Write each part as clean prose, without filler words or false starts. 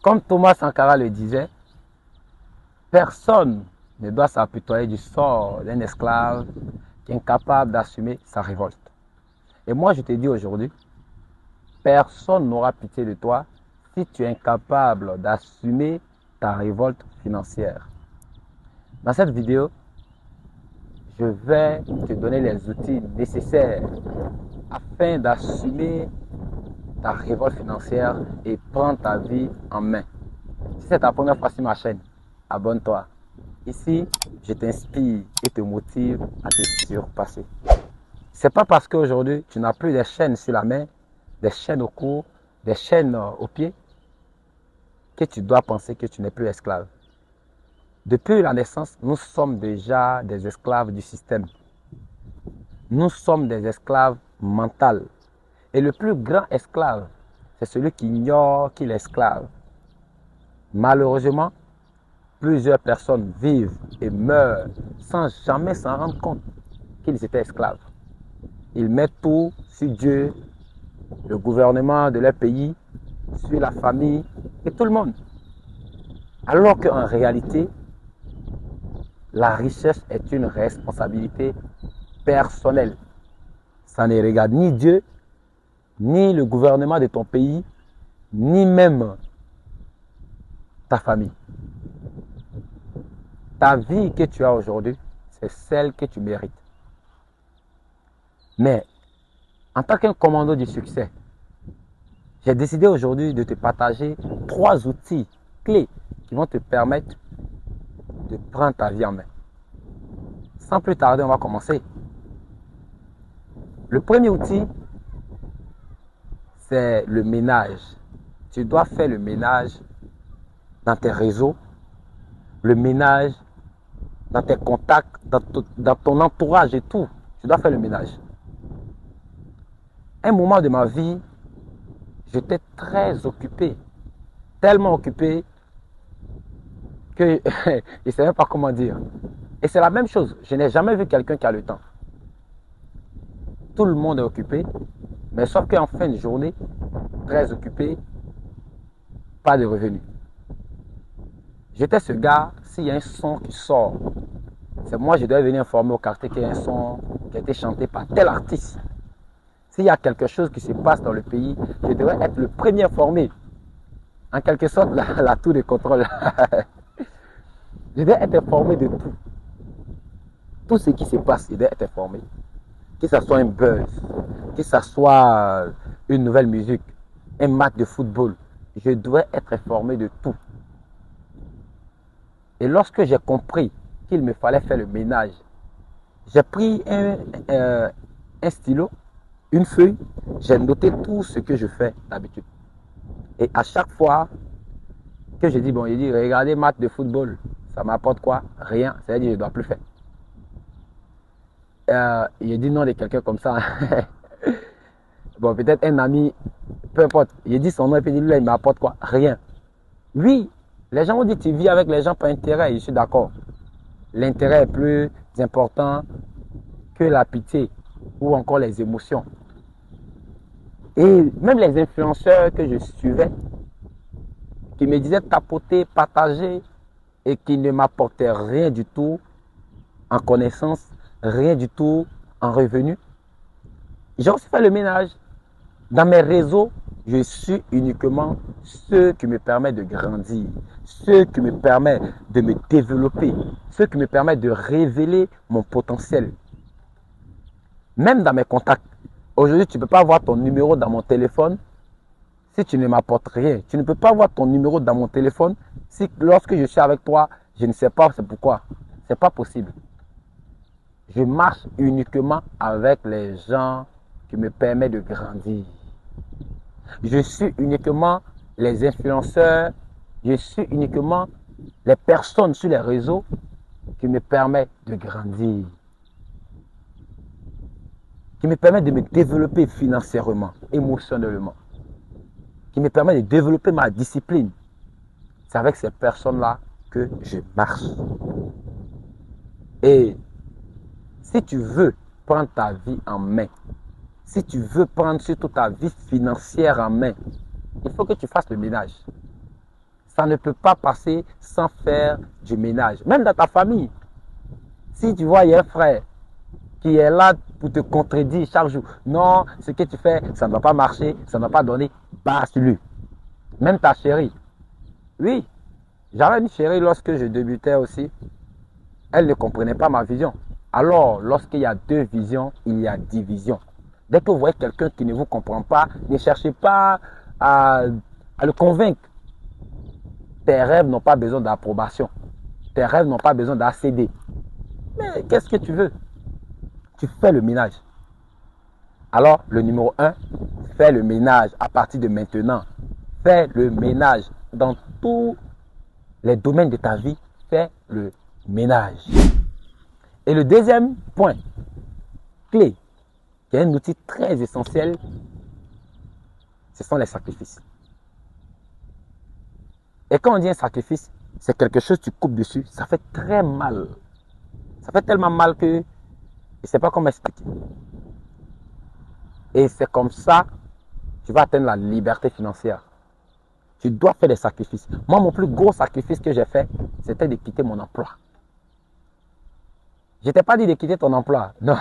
Comme Thomas Sankara le disait, personne ne doit s'apitoyer du sort d'un esclave qui est incapable d'assumer sa révolte. Et moi, je te dis aujourd'hui, personne n'aura pitié de toi si tu es incapable d'assumer ta révolte financière. Dans cette vidéo, je vais te donner les outils nécessaires afin d'assumer ta révolte financière et prendre ta vie en main. Si c'est ta première fois sur ma chaîne, abonne-toi. Ici, je t'inspire et te motive à te surpasser. C'est pas parce qu'aujourd'hui, tu n'as plus des chaînes sur la main, des chaînes au cou, des chaînes aux pieds, que tu dois penser que tu n'es plus esclave. Depuis la naissance, nous sommes déjà des esclaves du système. Nous sommes des esclaves mentaux. Et le plus grand esclave, c'est celui qui ignore qu'il est esclave. Malheureusement, plusieurs personnes vivent et meurent sans jamais s'en rendre compte qu'ils étaient esclaves. Ils mettent tout sur Dieu, le gouvernement de leur pays, sur la famille et tout le monde. Alors qu'en réalité, la richesse est une responsabilité personnelle. Ça ne regarde ni Dieu, ni le gouvernement de ton pays, ni même ta famille. Ta vie que tu as aujourd'hui, c'est celle que tu mérites. Mais en tant qu'un commando du succès, j'ai décidé aujourd'hui de te partager 3 outils clés qui vont te permettre de prendre ta vie en main. Sans plus tarder, on va commencer. Le premier outil, c'est le ménage. Tu dois faire le ménage dans tes réseaux, le ménage dans tes contacts, dans ton entourage et tout. Tu dois faire le ménage. Un moment de ma vie, j'étais très occupé, tellement occupé que je ne sais même pas comment dire. Et c'est la même chose, je n'ai jamais vu quelqu'un qui a le temps. Tout le monde est occupé, mais sauf qu'en fin de journée, très occupé, pas de revenus. J'étais ce gars, s'il y a un son qui sort, c'est moi, je dois venir informer au quartier qu'il y a un son qui a été chanté par tel artiste. S'il y a quelque chose qui se passe dans le pays, je devrais être le premier informé. En quelque sorte, la tour de contrôle. Je dois être informé de tout. Tout ce qui se passe, je dois être informé. Que ce soit un buzz, que ce soit une nouvelle musique, un match de football, je dois être informé de tout. Et lorsque j'ai compris qu'il me fallait faire le ménage, j'ai pris un stylo, une feuille, j'ai noté tout ce que je fais d'habitude. Et à chaque fois que je dis, bon, il dit, regardez match de football, ça m'apporte quoi? Rien, c'est-à-dire que je ne dois plus faire. Il dit non de quelqu'un comme ça. Bon, peut-être un ami, peu importe. Il dit son nom et puis il dit, là, il m'apporte quoi? Rien. Oui, les gens ont dit, tu vis avec les gens par intérêt, je suis d'accord. L'intérêt est plus important que la pitié ou encore les émotions. Et même les influenceurs que je suivais, qui me disaient tapoter, partager, et qui ne m'apportaient rien du tout en connaissance, rien du tout en revenu. J'ai aussi fait le ménage. Dans mes réseaux, je suis uniquement ceux qui me permettent de grandir, ceux qui me permettent de me développer, ceux qui me permettent de révéler mon potentiel. Même dans mes contacts. Aujourd'hui, tu ne peux pas avoir ton numéro dans mon téléphone si tu ne m'apportes rien. Tu ne peux pas avoir ton numéro dans mon téléphone si lorsque je suis avec toi, je ne sais pas c'est pourquoi. Ce n'est pas possible. Je marche uniquement avec les gens qui me permettent de grandir. Je suis uniquement les influenceurs, je suis uniquement les personnes sur les réseaux qui me permettent de grandir, qui me permettent de me développer financièrement, émotionnellement, qui me permettent de développer ma discipline. C'est avec ces personnes-là que je marche. Et si tu veux prendre ta vie en main, si tu veux prendre surtout ta vie financière en main, il faut que tu fasses le ménage. Ça ne peut pas passer sans faire du ménage. Même dans ta famille. Si tu vois, il y a un frère qui est là pour te contredire chaque jour. Non, ce que tu fais, ça ne va pas marcher, ça ne va pas donner. Bats sur lui. Même ta chérie. Oui, j'avais une chérie lorsque je débutais aussi. Elle ne comprenait pas ma vision. Alors, lorsqu'il y a deux visions, il y a division. Dès que vous voyez quelqu'un qui ne vous comprend pas, ne cherchez pas à le convaincre. Tes rêves n'ont pas besoin d'approbation. Tes rêves n'ont pas besoin d'accéder. Mais qu'est-ce que tu veux? Tu fais le ménage. Alors, le numéro 1, fais le ménage à partir de maintenant. Fais le ménage dans tous les domaines de ta vie. Fais le ménage. Et le deuxième point, clé, qui est un outil très essentiel, ce sont les sacrifices. Et quand on dit un sacrifice, c'est quelque chose que tu coupes dessus, ça fait très mal. Ça fait tellement mal que je ne sais pas comment expliquer. Et c'est comme ça que tu vas atteindre la liberté financière. Tu dois faire des sacrifices. Moi, mon plus gros sacrifice que j'ai fait, c'était de quitter mon emploi. Je ne t'ai pas dit de quitter ton emploi. Non.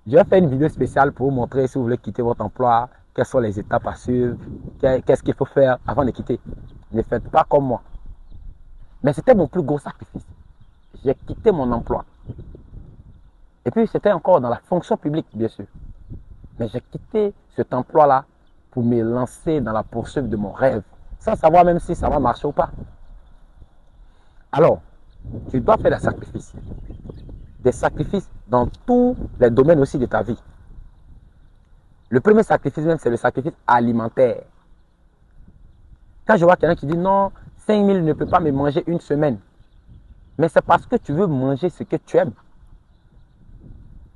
Je vais faire une vidéo spéciale pour vous montrer si vous voulez quitter votre emploi, quelles sont les étapes à suivre, qu'est-ce qu'il faut faire avant de quitter. Ne faites pas comme moi. Mais c'était mon plus gros sacrifice. J'ai quitté mon emploi. Et puis c'était encore dans la fonction publique, bien sûr. Mais j'ai quitté cet emploi-là pour me lancer dans la poursuite de mon rêve, sans savoir même si ça va marcher ou pas. Alors, tu dois faire des sacrifices. Des sacrifices dans tous les domaines aussi de ta vie. Le premier sacrifice même, c'est le sacrifice alimentaire. Quand je vois quelqu'un qui dit non, 5 000 ne peut pas me manger une semaine. Mais c'est parce que tu veux manger ce que tu aimes.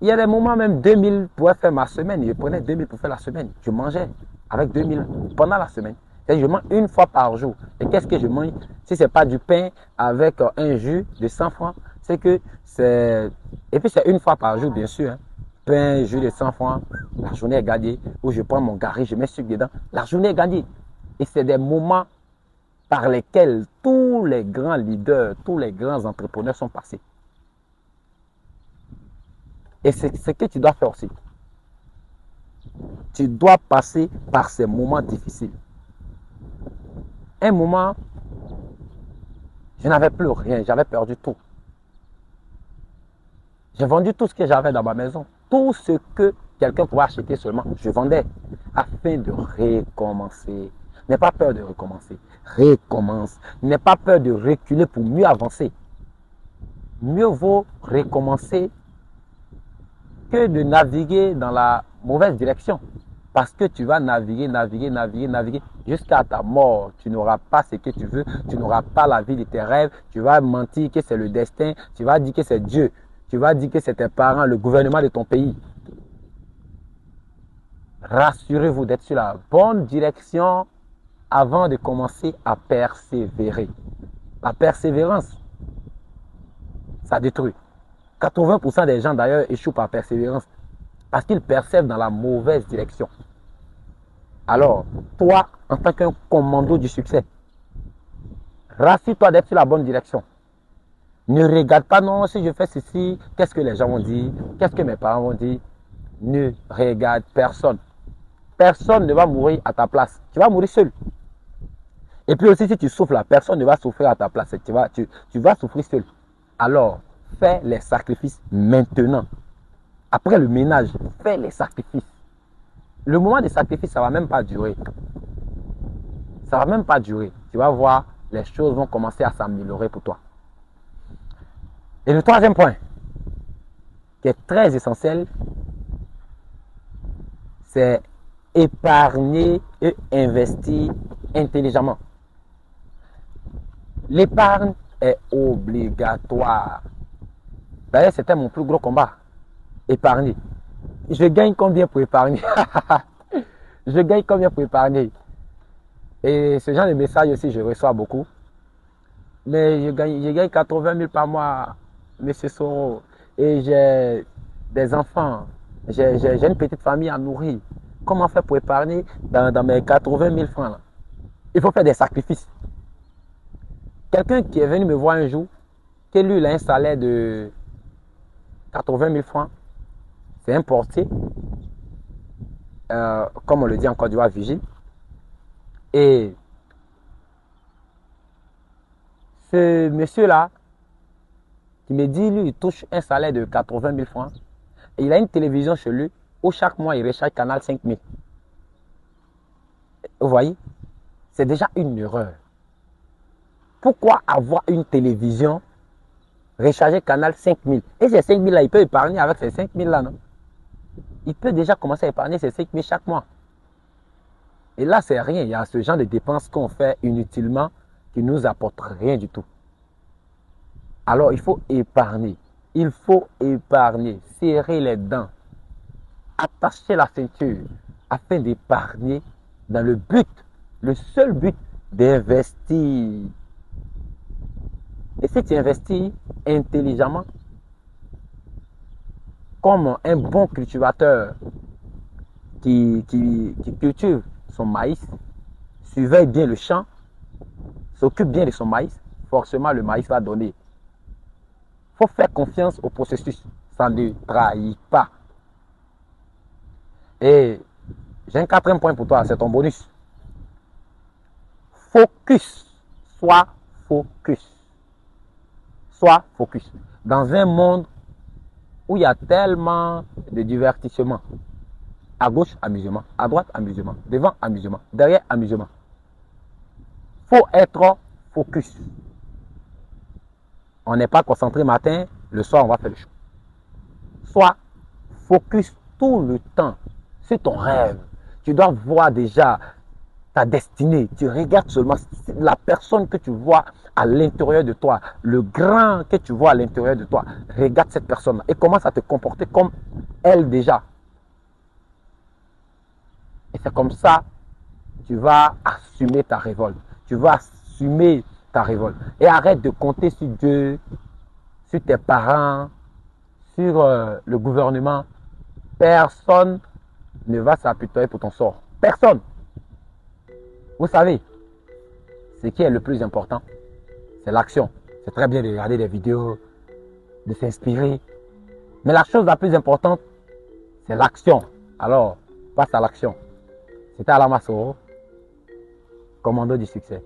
Il y a des moments même 2 000 pour faire ma semaine. Je prenais 2 000 pour faire la semaine. Je mangeais avec 2 000 pendant la semaine. Et je mange une fois par jour. Et qu'est-ce que je mange? Si ce n'est pas du pain avec un jus de 100 francs, c'est que c'est... Et puis c'est une fois par jour, bien sûr. Hein. Pain, jus de 100 francs, la journée est gagnée. Ou je prends mon gari, je mets sucre dedans. La journée est gagnée. Et c'est des moments par lesquels tous les grands leaders, tous les grands entrepreneurs sont passés. Et c'est ce que tu dois faire aussi. Tu dois passer par ces moments difficiles. Un moment, je n'avais plus rien, j'avais perdu tout. J'ai vendu tout ce que j'avais dans ma maison. Tout ce que quelqu'un pouvait acheter seulement, je vendais afin de recommencer. N'aie pas peur de recommencer. Recommence. N'aie pas peur de reculer pour mieux avancer. Mieux vaut recommencer que de naviguer dans la mauvaise direction. Parce que tu vas naviguer jusqu'à ta mort. Tu n'auras pas ce que tu veux. Tu n'auras pas la vie de tes rêves. Tu vas mentir que c'est le destin. Tu vas dire que c'est Dieu. Tu vas dire que c'est tes parents, le gouvernement de ton pays. Rassurez-vous d'être sur la bonne direction avant de commencer à persévérer. La persévérance, ça détruit. 80% des gens d'ailleurs échouent par persévérance parce qu'ils persévèrent dans la mauvaise direction. Alors, toi, en tant qu'un commando du succès, rassure-toi d'être sur la bonne direction. Ne regarde pas, non, si je fais ceci, qu'est-ce que les gens vont dire? Qu'est-ce que mes parents vont dire? Ne regarde personne. Personne ne va mourir à ta place. Tu vas mourir seul. Et puis aussi, si tu souffres là, personne ne va souffrir à ta place. Tu vas souffrir seul. Alors, fais les sacrifices maintenant. Après le ménage, fais les sacrifices. Le moment des sacrifices, ça ne va même pas durer. Ça ne va même pas durer. Tu vas voir, les choses vont commencer à s'améliorer pour toi. Et le troisième point, qui est très essentiel, c'est épargner et investir intelligemment. L'épargne est obligatoire. D'ailleurs, c'était mon plus gros combat. Épargner. Je gagne combien pour épargner? Je gagne combien pour épargner? Et ce genre de messages aussi, je reçois beaucoup. Mais je gagne 80 000 par mois, monsieur Soro. Et j'ai des enfants. J'ai une petite famille à nourrir. Comment faire pour épargner dans mes 80 000 francs là? Il faut faire des sacrifices. Quelqu'un qui est venu me voir un jour, qui lui il a un salaire de 80 000 francs, c'est un portier, comme on le dit en Côte d'Ivoire, vigile. Et ce monsieur-là, qui me dit, lui, il touche un salaire de 80 000 francs. Et il a une télévision chez lui où chaque mois, il recharge Canal 5000. Vous voyez? C'est déjà une erreur. Pourquoi avoir une télévision, recharger Canal 5000? Et ces 5000 là, il peut épargner avec ces 5000 là, non? Il peut déjà commencer à épargner ces 5000 chaque mois. Et là, c'est rien. Il y a ce genre de dépenses qu'on fait inutilement qui ne nous apportent rien du tout. Alors, il faut épargner. Il faut épargner. Serrer les dents. Attacher la ceinture afin d'épargner dans le but, le seul but d'investir. Et si tu investis intelligemment, comme un bon cultivateur qui cultive son maïs, surveille bien le champ, s'occupe bien de son maïs, forcément le maïs va donner. Il faut faire confiance au processus, ça ne trahit pas. Et j'ai un quatrième point pour toi, c'est ton bonus. Focus, sois focus. Sois focus. Dans un monde où il y a tellement de divertissements, à gauche, amusement, à droite, amusement, devant, amusement, derrière, amusement. Il faut être focus. On n'est pas concentré matin, le soir, on va faire le show. Sois focus tout le temps sur ton rêve. Tu dois voir déjà ta destinée. Tu regardes seulement la personne que tu vois à l'intérieur de toi, le grand que tu vois à l'intérieur de toi. Regarde cette personne et commence à te comporter comme elle déjà. Et c'est comme ça que tu vas assumer ta révolte. Tu vas assumer ta révolte. Et arrête de compter sur Dieu, sur tes parents, sur le gouvernement. Personne ne va s'apitoyer pour ton sort. Personne. Vous savez, ce qui est le plus important, c'est l'action. C'est très bien de regarder des vidéos, de s'inspirer. Mais la chose la plus importante, c'est l'action. Alors, passe à l'action. C'était Alain Massoro, commando du succès.